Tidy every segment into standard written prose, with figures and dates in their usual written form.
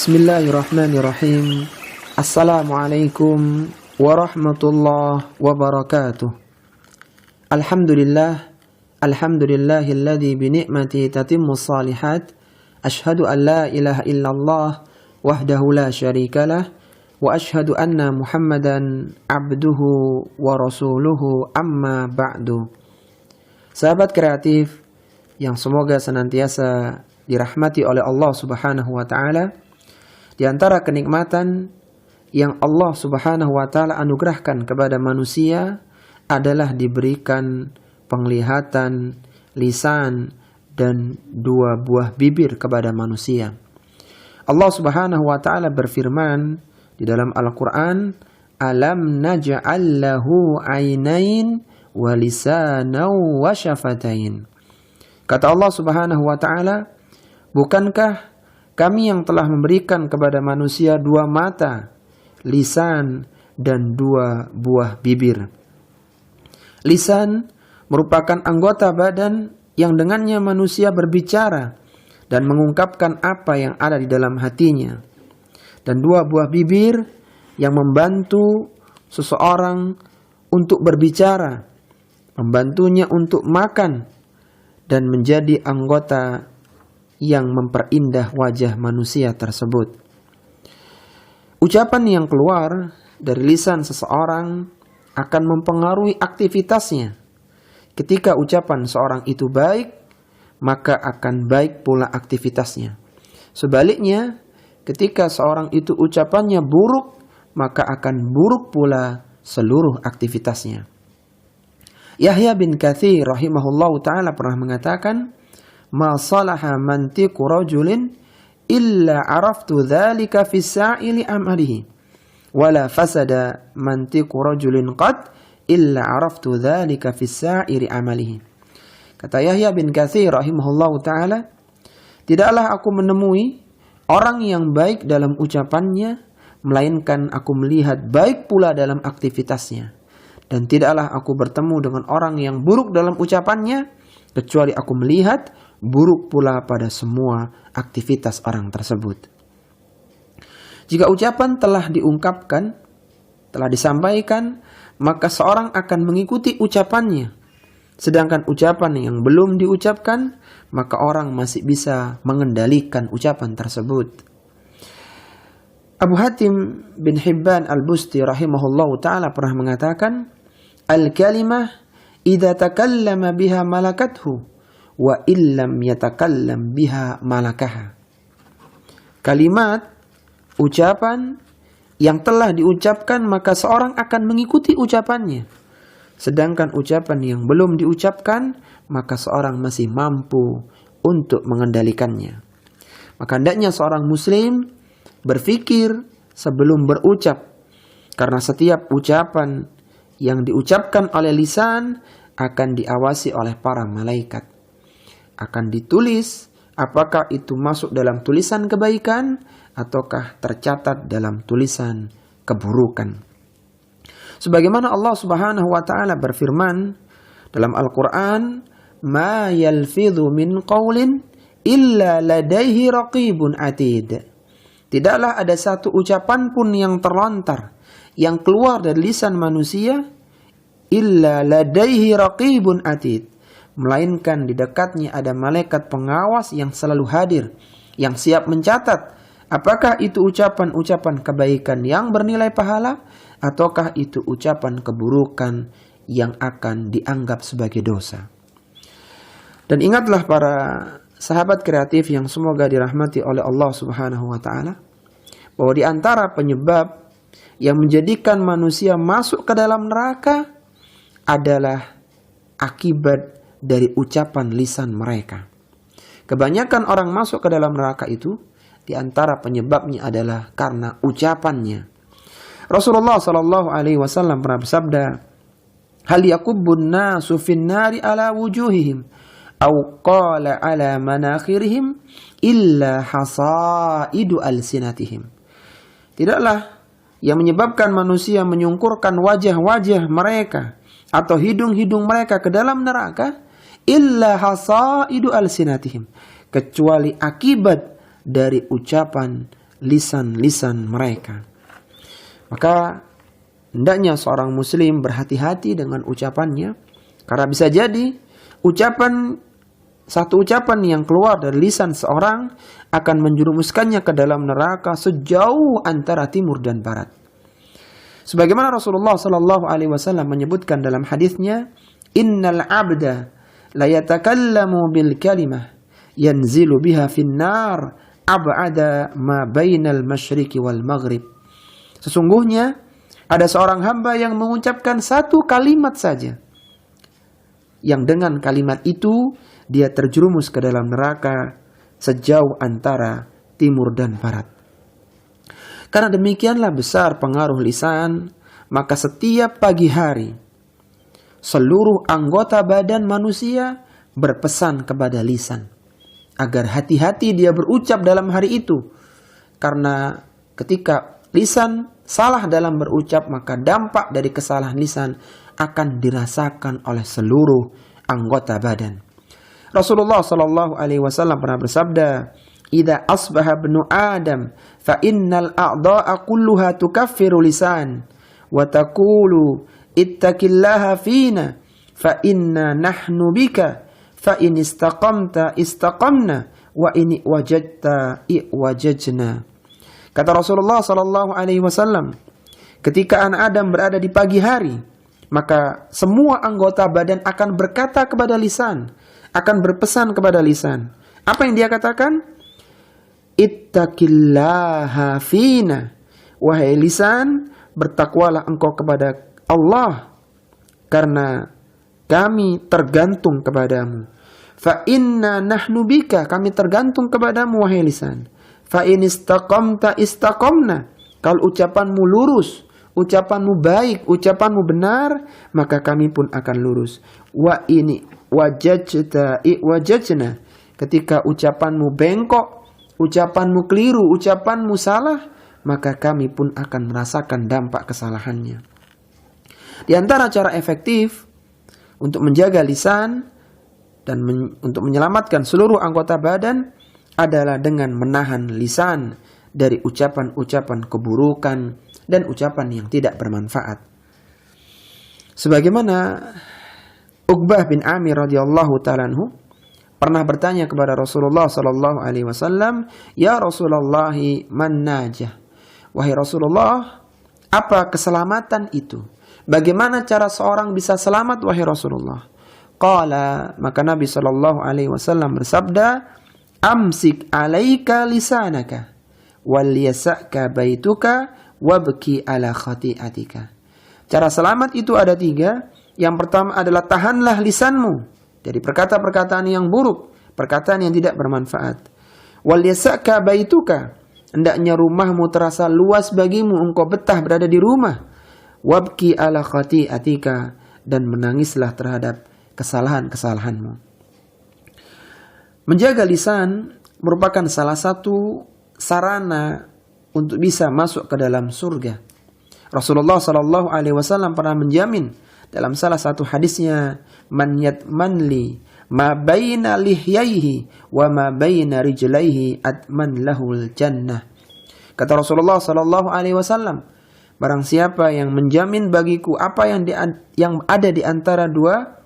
Bismillahirrahmanirrahim. Assalamualaikum warahmatullahi wabarakatuh. Alhamdulillahilladzi bini'mati tatimmu salihat. Ashhadu an la ilaha illallah wahdahu la syarikalah. Wa ashhadu anna Muhammadan abduhu wa rasuluhu amma ba'du. Sahabat kreatif yang semoga senantiasa dirahmati oleh Allah Subhanahu wa taala, di antara kenikmatan yang Allah Subhanahu wa taala anugerahkan kepada manusia adalah diberikan penglihatan, lisan, dan dua buah bibir kepada manusia. Allah Subhanahu wa taala berfirman di dalam Al-Qur'an, "Alam naj'al lahu 'ainain wa lisanan wa syafatain." Kata Allah Subhanahu wa taala, bukankah kami yang telah memberikan kepada manusia dua mata, lisan, dan dua buah bibir. Lisan merupakan anggota badan yang dengannya manusia berbicara dan mengungkapkan apa yang ada di dalam hatinya. Dan dua buah bibir yang membantu seseorang untuk berbicara, membantunya untuk makan, dan menjadi anggota yang memperindah wajah manusia tersebut. Ucapan yang keluar dari lisan seseorang akan mempengaruhi aktivitasnya. Ketika ucapan seorang itu baik, maka akan baik pula aktivitasnya. Sebaliknya, ketika seorang itu ucapannya buruk, maka akan buruk pula seluruh aktivitasnya. Yahya bin Katsir rahimahullahu ta'ala pernah mengatakan, "Ma salaha mantiqu rajulin illa araftu dzalika fi sa'ili amalihi wala fasada mantiqu rajulin qad illa araftu dzalika fi sa'iri amalihi." Kata Yahya bin Katsir rahimahullahu taala, tidaklah aku menemui orang yang baik dalam ucapannya melainkan aku melihat baik pula dalam aktivitasnya, dan tidaklah aku bertemu dengan orang yang buruk dalam ucapannya kecuali aku melihat buruk pula pada semua aktivitas orang tersebut. Jika ucapan telah diungkapkan, telah disampaikan, maka seorang akan mengikuti ucapannya. Sedangkan ucapan yang belum diucapkan, maka orang masih bisa mengendalikan ucapan tersebut. Abu Hatim bin Hibban al-Busti rahimahullahu ta'ala pernah mengatakan, "Al-kalimah idza takallama biha malakathu wa illam yatakallam biha malakaha." Kalimat, ucapan yang telah diucapkan maka seorang akan mengikuti ucapannya. Sedangkan ucapan yang belum diucapkan maka seorang masih mampu untuk mengendalikannya. Maka hendaknya seorang muslim berpikir sebelum berucap, karena setiap ucapan yang diucapkan oleh lisan akan diawasi oleh para malaikat. Akan ditulis apakah itu masuk dalam tulisan kebaikan ataukah tercatat dalam tulisan keburukan. Sebagaimana Allah Subhanahu wa taala berfirman dalam Al-Qur'an, "Ma yalfidhu min qaulin illa ladaihi raqibun atid." Tidaklah ada satu ucapan pun yang terlontar, yang keluar dari lisan manusia, illa ladaihi raqibun atid, melainkan di dekatnya ada malaikat pengawas yang selalu hadir, yang siap mencatat apakah itu ucapan-ucapan kebaikan yang bernilai pahala ataukah itu ucapan keburukan yang akan dianggap sebagai dosa. Dan ingatlah para sahabat kreatif yang semoga dirahmati oleh Allah Subhanahu wa taala, bahwa di antara penyebab yang menjadikan manusia masuk ke dalam neraka adalah akibat dari ucapan lisan mereka. Kebanyakan orang masuk ke dalam neraka itu di antara penyebabnya adalah karena ucapannya. Rasulullah sallallahu alaihi wasallam pernah bersabda, "Hal yakubbun nasu fin nari ala wujuhihim aw qala ala manakhirihim illa hasaidu alsinatihim." Tidaklah yang menyebabkan manusia menyungkurkan wajah-wajah mereka atau hidung-hidung mereka ke dalam neraka illa hasaidu alsinatihim, kecuali akibat dari ucapan lisan-lisan mereka. Maka hendaknya seorang muslim berhati-hati dengan ucapannya, karena bisa jadi satu ucapan yang keluar dari lisan seorang akan menjerumuskannya ke dalam neraka sejauh antara timur dan barat. Sebagaimana Rasulullah sallallahu alaihi wasallam menyebutkan dalam hadisnya, "Innal 'abda la yatakallamu bil kalimah yanzilu biha finnar ab'ada ma bainal masyriqi wal maghrib." Sesungguhnya ada seorang hamba yang mengucapkan satu kalimat saja, yang dengan kalimat itu dia terjerumus ke dalam neraka sejauh antara timur dan barat. Karena demikianlah besar pengaruh lisan, maka setiap pagi hari seluruh anggota badan manusia berpesan kepada lisan agar hati-hati dia berucap dalam hari itu. Karena ketika lisan salah dalam berucap, maka dampak dari kesalahan lisan akan dirasakan oleh seluruh anggota badan. Rasulullah sallallahu alaihi wasallam pernah bersabda, "Idza asbaha ibnu Adam fa innal a'dha'a kulluha tukaffiru lisan wa taqulu ittaqillaha fina fa inna nahnu bika fa in istaqamta istaqamna wa in wajadta iwajajna." Kata Rasulullah sallallahu alaihi wasallam, ketika anak Adam berada di pagi hari, maka semua anggota badan akan berkata kepada lisan, akan berpesan kepada lisan. Apa yang dia katakan? Ittaqillaha fina. Wahai lisan, bertakwalah engkau kepada Allah, karena kami tergantung kepadamu. Fa inna nahnu bika, kami tergantung kepadamu wahai lisan. Fa in istaqamta istaqamna. Kalau ucapanmu lurus, ucapanmu baik, ucapanmu benar, maka kami pun akan lurus. Wa ini wajajta wajajna. Ketika ucapanmu bengkok, ucapanmu keliru, ucapanmu salah, maka kami pun akan merasakan dampak kesalahannya. Di antara cara efektif untuk menjaga lisan dan untuk menyelamatkan seluruh anggota badan adalah dengan menahan lisan dari ucapan-ucapan keburukan dan ucapan yang tidak bermanfaat. Sebagaimana Uqbah bin Amir radhiyallahu ta'ala anhu pernah bertanya kepada Rasulullah sallallahu alaihi wasallam, "Ya Rasulullah, man najah?" Wahai Rasulullah, apa keselamatan itu? Bagaimana cara seorang bisa selamat wahai Rasulullah? Qala, maka Nabi sallallahu alaihi wasallam bersabda, "Amsik alaika lisanaka wal yasaka baituka wabki ala khati'atika." Cara selamat itu ada 3. Yang pertama adalah tahanlah lisanmu dari perkata-perkataan yang buruk, perkataan yang tidak bermanfaat. Wal yasaka baituka, hendaknya rumahmu terasa luas bagimu, engkau betah berada di rumah. Wabki ala khati'atika, dan menangislah terhadap kesalahan-kesalahanmu. Menjaga lisan merupakan salah satu sarana untuk bisa masuk ke dalam surga. Rasulullah sallallahu alaihi wasallam pernah menjamin dalam salah satu hadisnya, "Man yatmanli ma baina lihyaihi wa ma baina rijlaihi atman lahul jannah." Kata Rasulullah sallallahu alaihi wasallam, barang siapa yang menjamin bagiku apa yang ada di antara dua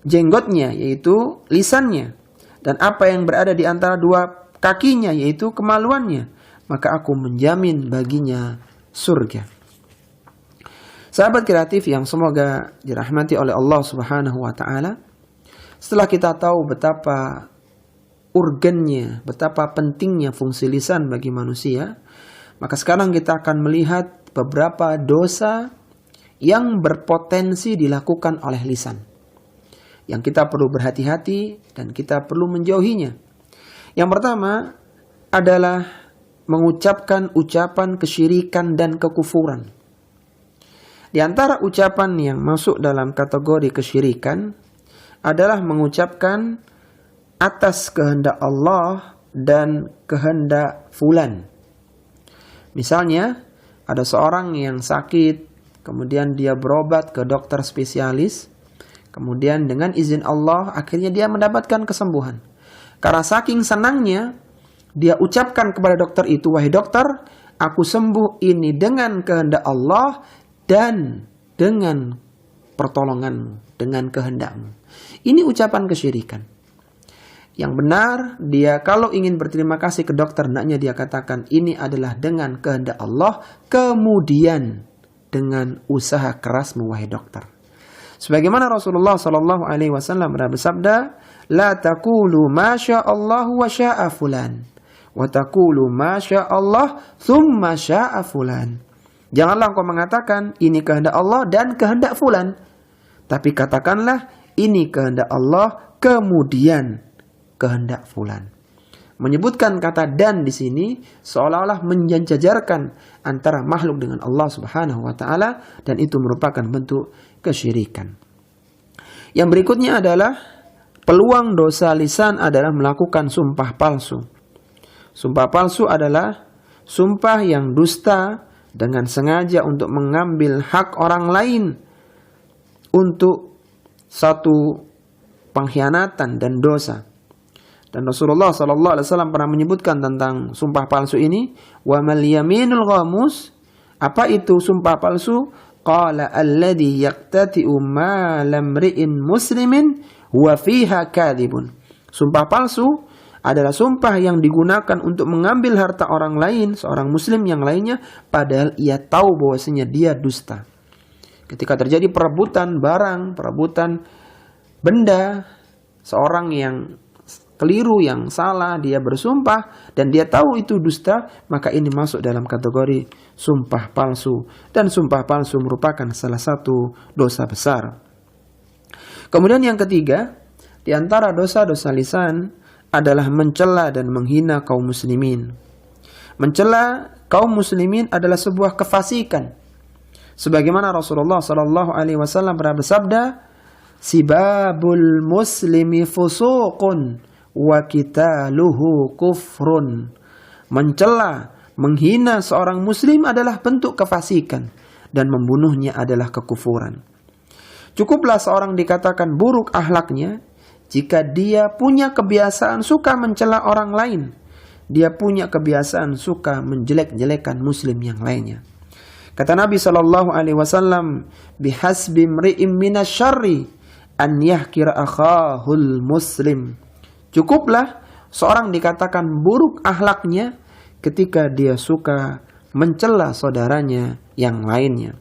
jenggotnya, yaitu lisannya, dan apa yang berada di antara dua kakinya, yaitu kemaluannya, maka aku menjamin baginya surga. Sahabat kreatif yang semoga dirahmati oleh Allah Subhanahu wa taala, setelah kita tahu betapa urgennya, betapa pentingnya fungsi lisan bagi manusia, maka sekarang kita akan melihat beberapa dosa yang berpotensi dilakukan oleh lisan, yang kita perlu berhati-hati dan kita perlu menjauhinya. Yang pertama adalah mengucapkan ucapan kesyirikan dan kekufuran. Di antara ucapan yang masuk dalam kategori kesyirikan adalah mengucapkan atas kehendak Allah dan kehendak fulan. Misalnya, ada seorang yang sakit, kemudian dia berobat ke dokter spesialis, kemudian dengan izin Allah akhirnya dia mendapatkan kesembuhan. Karena saking senangnya, dia ucapkan kepada dokter itu, wahai dokter, aku sembuh ini dengan kehendak Allah dan dengan pertolonganmu, dengan kehendakmu. Ini ucapan kesyirikan. Yang benar, dia kalau ingin berterima kasih ke dokter, hendaknya dia katakan ini adalah dengan kehendak Allah, kemudian dengan usaha kerasmu, wahai dokter. Sebagaimana Rasulullah sallallahu alaihi wasallam bersabda, la taqulu ma syaa Allah wa syaa fulan, wa taqulu ma syaa Allah tsumma syaa fulan. Janganlah engkau mengatakan ini kehendak Allah dan kehendak fulan, tapi katakanlah ini kehendak Allah kemudian kehendak fulan. Menyebutkan kata dan di sini seolah-olah menjajarkan antara makhluk dengan Allah Subhanahu wa taala, dan itu merupakan bentuk kesyirikan. Yang berikutnya adalah peluang dosa lisan adalah melakukan sumpah palsu. Sumpah palsu adalah sumpah yang dusta dengan sengaja untuk mengambil hak orang lain untuk satu pengkhianatan dan dosa. Dan Rasulullah sallallahu alaihi wasallam pernah menyebutkan tentang sumpah palsu ini, wa mal yaminul ghamus. Apa itu sumpah palsu? Qala alladhi yaqtati'u ma lamri'in muslimin wa fiha kadhibun. Sumpah palsu adalah sumpah yang digunakan untuk mengambil harta orang lain, seorang muslim yang lainnya, padahal ia tahu bahwasanya dia dusta. Ketika terjadi perebutan barang, perebutan benda, seorang yang keliru, yang salah, dia bersumpah dan dia tahu itu dusta, maka ini masuk dalam kategori sumpah palsu. Dan sumpah palsu merupakan salah satu dosa besar. Kemudian yang ketiga, di antara dosa-dosa lisan adalah mencela dan menghina kaum muslimin. Mencela kaum muslimin adalah sebuah kefasikan. Sebagaimana Rasulullah sallallahu alaihi wasallam pernah bersabda, sibabul muslimi fusuqun wa qitaluhu kufrun. Mencela, menghina seorang muslim adalah bentuk kefasikan dan membunuhnya adalah kekufuran. Cukuplah seorang dikatakan buruk akhlaknya jika dia punya kebiasaan suka mencela orang lain. Dia punya kebiasaan suka menjelek-jelekan muslim yang lainnya. Kata Nabi sallallahu alaihi wasallam, bihasbi mri'im minasyarri an yahkira akhahul muslim. Cukuplah seorang dikatakan buruk akhlaknya ketika dia suka mencela saudaranya yang lainnya.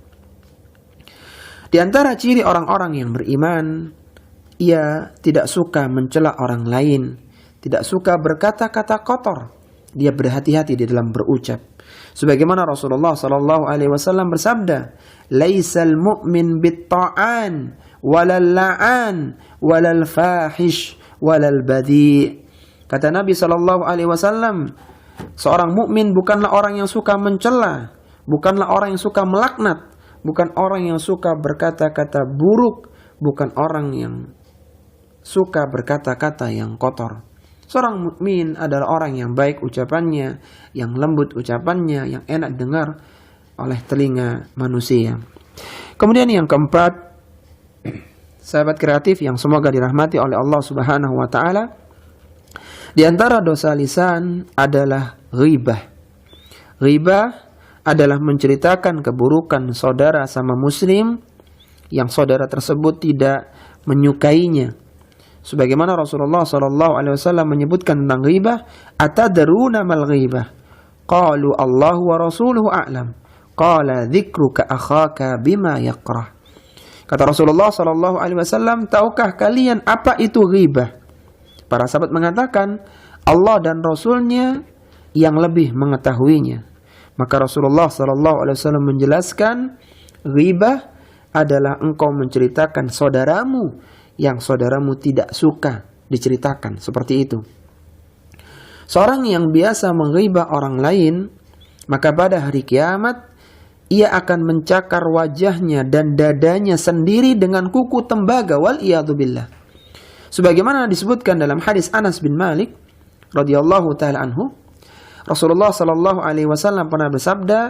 Di antara ciri orang-orang yang beriman, ia tidak suka mencela orang lain, tidak suka berkata-kata kotor. Dia berhati-hati di dalam berucap. Sebagaimana Rasulullah sallallahu alaihi wasallam bersabda, "Laisal mu'min bit-ta'an walal la'an walal fahish walal badi." Kata Nabi sallallahu alaihi wasallam, seorang mukmin bukanlah orang yang suka mencela, bukanlah orang yang suka melaknat, bukan orang yang suka berkata-kata buruk, bukan orang yang suka berkata-kata yang kotor. Seorang mukmin adalah orang yang baik ucapannya, yang lembut ucapannya, yang enak dengar oleh telinga manusia. Kemudian yang keempat, sahabat kreatif yang semoga dirahmati oleh Allah Subhanahu wa taala, di antara dosa lisan adalah ghibah. Ghibah adalah menceritakan keburukan saudara sama muslim yang saudara tersebut tidak menyukainya. Sebagaimana Rasulullah sallallahu alaihi wasallam menyebutkan tentang ghibah, atadruna mal ghibah? Qalu Allahu wa rasuluhu a'lam. Qala dzikruka akhaka bima yakrah. Kata Rasulullah sallallahu alaihi wasallam, tahukah kalian apa itu ghibah? Para sahabat mengatakan, Allah dan Rasulnya yang lebih mengetahuinya. Maka Rasulullah sallallahu alaihi wasallam menjelaskan, ghibah adalah engkau menceritakan saudaramu yang saudaramu tidak suka diceritakan, seperti itu. Seorang yang biasa menghibah orang lain, maka pada hari kiamat ia akan mencakar wajahnya dan dadanya sendiri dengan kuku tembaga, wal iyadu billah. Sebagaimana disebutkan dalam hadis Anas bin Malik radhiyallahu taala anhu, Rasulullah sallallahu alaihi wasallam pernah bersabda,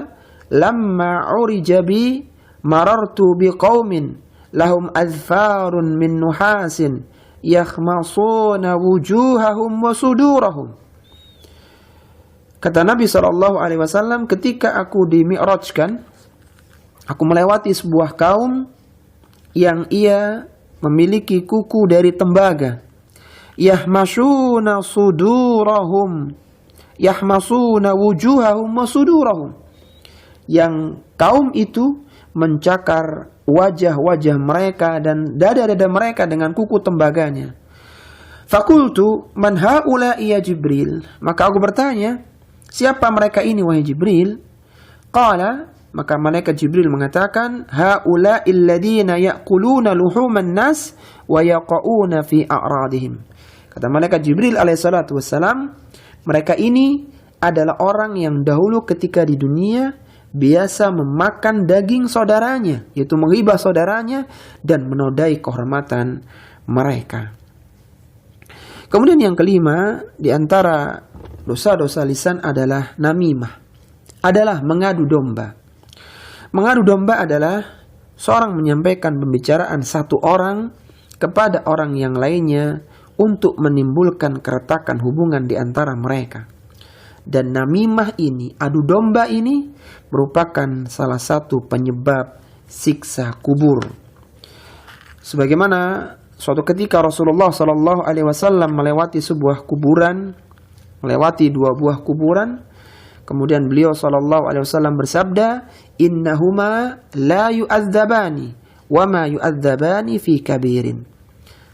"Lamma urija bi marartu biqaumin lahum adfarun min nuhasin yakhmasuna wujuhahum wa sudurahum." Kata Nabi SAW, ketika aku dimi'rajkan, aku melewati sebuah kaum yang ia memiliki kuku dari tembaga. Yahmasuna sudurahum, yahmasuna wujuhahum wa sudurahum. Yang kaum itu mencakar wajah-wajah mereka dan dada-dada mereka dengan kuku tembaganya. Fakultu man haula ya Jibril. Maka aku bertanya, siapa mereka ini wahai Jibril? Qala, maka malaikat Jibril mengatakan, haula alladhina ya'kuluna luhuman nas wa yaqauna fi a'radihim. Kata malaikat Jibril alaihissalatu wassalam, mereka ini adalah orang yang dahulu ketika di dunia biasa memakan daging saudaranya, yaitu menghibah saudaranya dan menodai kehormatan mereka. Kemudian yang kelima, di antara dosa-dosa lisan adalah namimah, adalah mengadu domba. Mengadu domba adalah seorang menyampaikan pembicaraan satu orang kepada orang yang lainnya untuk menimbulkan keretakan hubungan di antara mereka. Dan namimah ini, adu domba ini, merupakan salah satu penyebab siksa kubur. Sebagaimana suatu ketika Rasulullah SAW melewati sebuah kuburan, melewati dua buah kuburan, kemudian beliau SAW bersabda, innahuma la yu'adzabani wa ma yu'adzabani fi kabirin.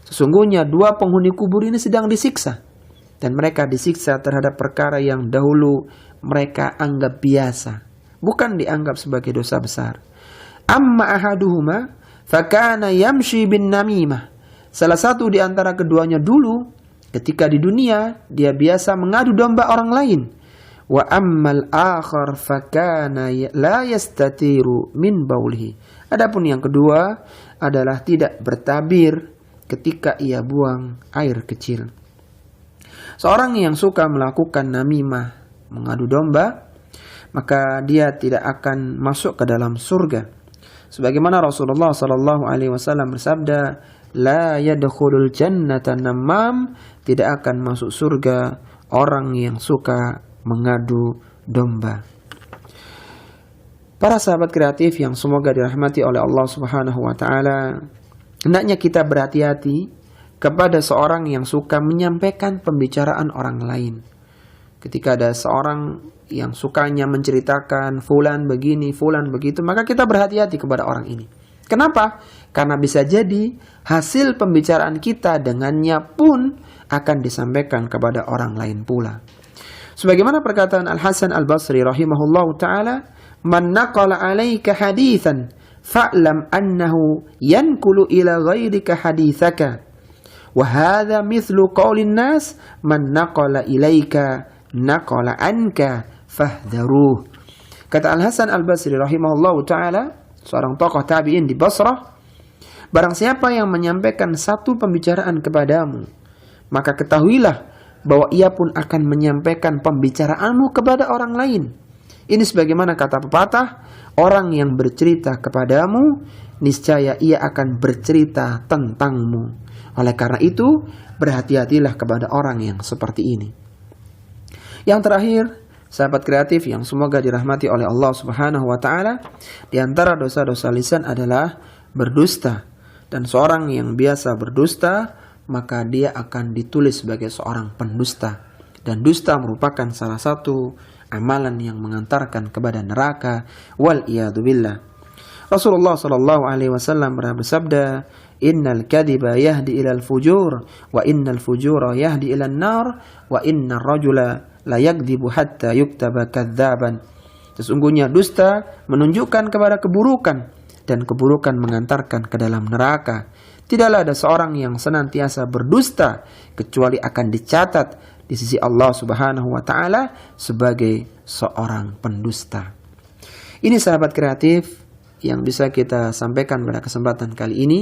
Sesungguhnya dua penghuni kubur ini sedang disiksa, dan mereka disiksa terhadap perkara yang dahulu mereka anggap biasa, bukan dianggap sebagai dosa besar. Amma ahaduhuma fakana yamshi bin namimah. Salah satu di antara keduanya dulu ketika di dunia dia biasa mengadu domba orang lain. Wa ammal akhar fakana la yastatiru min baulihi. Adapun yang kedua adalah tidak bertabir ketika ia buang air kecil. Seorang yang suka melakukan namimah, mengadu domba, maka dia tidak akan masuk ke dalam surga. Sebagaimana Rasulullah SAW bersabda, la yadkhulul jannata namam, tidak akan masuk surga orang yang suka mengadu domba. Para sahabat kreatif yang semoga dirahmati oleh Allah Subhanahu wa taala, hendaknya kita berhati-hati kepada seorang yang suka menyampaikan pembicaraan orang lain. Ketika ada seorang yang sukanya menceritakan fulan begini, fulan begitu, maka kita berhati-hati kepada orang ini. Kenapa? Karena bisa jadi hasil pembicaraan kita dengannya pun akan disampaikan kepada orang lain pula. Sebagaimana perkataan Al-Hasan Al-Basri rahimahullahu ta'ala, man naqala alaika hadithan fa'lam annahu yankulu ila ghairika hadithaka. Wahada mithlu qaulin nas man naqala ilaika naqala anka fahdharuh. Kata Al-Hasan Al-Basri rahimahullahu ta'ala, seorang tokoh tabi'in di Basrah, barang siapa yang menyampaikan satu pembicaraan kepadamu, maka ketahuilah bahwa ia pun akan menyampaikan pembicaraanmu kepada orang lain. Ini sebagaimana kata pepatah, orang yang bercerita kepadamu, niscaya ia akan bercerita tentangmu. Oleh karena itu, berhati-hatilah kepada orang yang seperti ini. Yang terakhir, sahabat kreatif yang semoga dirahmati oleh Allah Subhanahu wa taala, di antara dosa-dosa lisan adalah berdusta. Dan seorang yang biasa berdusta, maka dia akan ditulis sebagai seorang pendusta. Dan dusta merupakan salah satu amalan yang mengantarkan kepada neraka, wal iyadu billah. Rasulullah SAW pernah bersabda, innal kadhiba yahdi ilal fujur wa innal fujura yahdi ilal nar wa innar rajula la yakdzibu hatta yuktaba kadzaban. Sesungguhnya dusta menunjukkan kepada keburukan dan keburukan mengantarkan ke dalam neraka. Tidaklah ada seorang yang senantiasa berdusta kecuali akan dicatat di sisi Allah Subhanahu wa taala sebagai seorang pendusta. Ini sahabat kreatif yang bisa kita sampaikan pada kesempatan kali ini.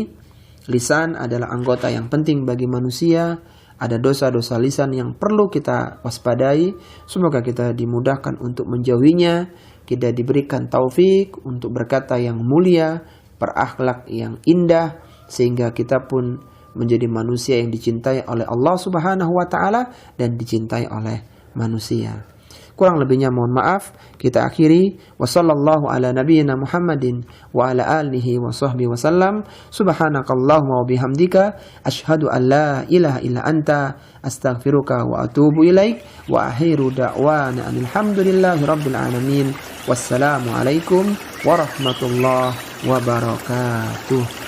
Lisan adalah anggota yang penting bagi manusia. Ada dosa-dosa lisan yang perlu kita waspadai. Semoga kita dimudahkan untuk menjauhinya. Kita diberikan taufik untuk berkata yang mulia, berakhlak yang indah, sehingga kita pun menjadi manusia yang dicintai oleh Allah Subhanahu wa taala dan dicintai oleh manusia. Kurang lebihnya mohon maaf. Kita akhiri. Wassallallahu ala nabiyyina Muhammadin wa ala alihi wa sahbihi wasallam. Subhanakallahumma wa bihamdika asyhadu an la ilaha illa anta astaghfiruka wa atubu ilaik. Wa akhiru da'wana alhamdulillahi rabbil alamin. Wassalamu alaikum warahmatullahi wabarakatuh.